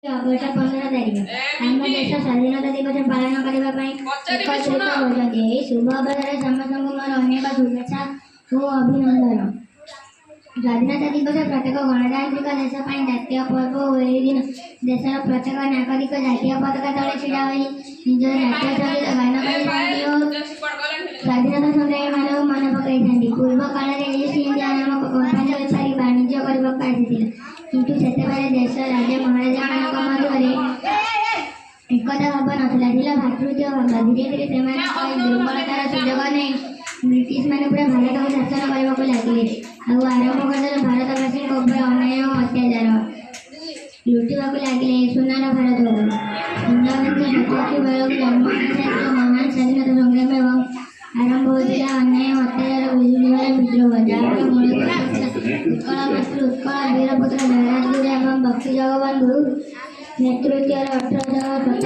August 15 ତାରିଖ ଆମ ଦେଶ ସ୍ୱାଧୀନତା ଦିବସ ପାଳନ କରିବା ପାଇଁ ଏକତ୍ରିତ ହୋଇଛନ୍ତି। ଏହି ଶୁଭ ଅବସରରେ ସମସ୍ତଙ୍କୁ ମୋର ଅନେକ ଶୁଭେଚ୍ଛା ଓ ଅଭିନନ୍ଦନ। ସ୍ୱାଧୀନତା ଦିବସ ପ୍ରତ୍ୟେକ ଗଣତାନ୍ତ୍ରିକ ଦେଶ ପାଇଁ ଜାତୀୟ ପର୍ବ ଓ ଏହି ଦିନ ଦେଶର ପ୍ରତ୍ୟେକ ନାଗରିକ ଜାତୀୟ ପତାକା ତଳେ ଛିଡ଼ା ହୋଇ ନିଜର ଜାତୀୟ ସଙ୍ଗୀତ ଗାନ କରିଥାନ୍ତି ଓ ସ୍ୱାଧୀନତା ସଂଗ୍ରାମୀମାନଙ୍କୁ ମନେ ପକାଇଥାନ୍ତି। ପୂର୍ବ କାଳରେ ଇଷ୍ଟ ଇଣ୍ଡିଆ ନାମକ କମ୍ପାନୀ ବେପାରୀ ବାଣିଜ୍ୟ କରିବାକୁ ଆସିଥିଲା, କିନ୍ତୁ ସେତେବେଳେ ଦେଶ ରାଜା ମହାରାଜାମାନଙ୍କ ମଧ୍ୟରେ ଏକତା ଭାବ ନଥିଲା, ଥିଲା ଭାତୃତ୍ୱ ଭାବ। ଧୀରେ ଧୀରେ ସେମାନଙ୍କ ଏହି ଦୁର୍ବଳତାର ସୁଯୋଗ ନେଇ ବ୍ରିଟିଶମାନେ ପୁରା ଭାରତକୁ ଶାସନ କରିବାକୁ ଲାଗିଲେ ଆଉ ଆରମ୍ଭ କରିଦେଲେ ଭାରତବାସୀଙ୍କ ଉପରେ ଅନ୍ୟାୟ ଓ ଅତ୍ୟାଚାର। ଲୁଟିବାକୁ ଲାଗିଲେ ସୁନାର ଭାରତକୁ। 1987 ବେଳକୁ ଜନ୍ମ ହୋଇଥିଲା ମହାନ ସ୍ୱାଧୀନତା ସଂଗ୍ରାମ ଏବଂ ଆରମ୍ଭ ହୋଇଥିଲା ଅନ୍ୟାୟ ଅତ୍ୟାଚାର ବିରୁଦ୍ଧରେ ବିଦ୍ରୋହ, ଯାହାର ମୂଳ ଉତ୍କଳ ମାତୃ ଉତ୍କଳ ବୀରପୁତ୍ର ଜୟରାଜଗୁରୁ ଏବଂ ବକ୍ସି ଜଗବନ୍ଧୁ ନେତୃତ୍ୱରେ 1857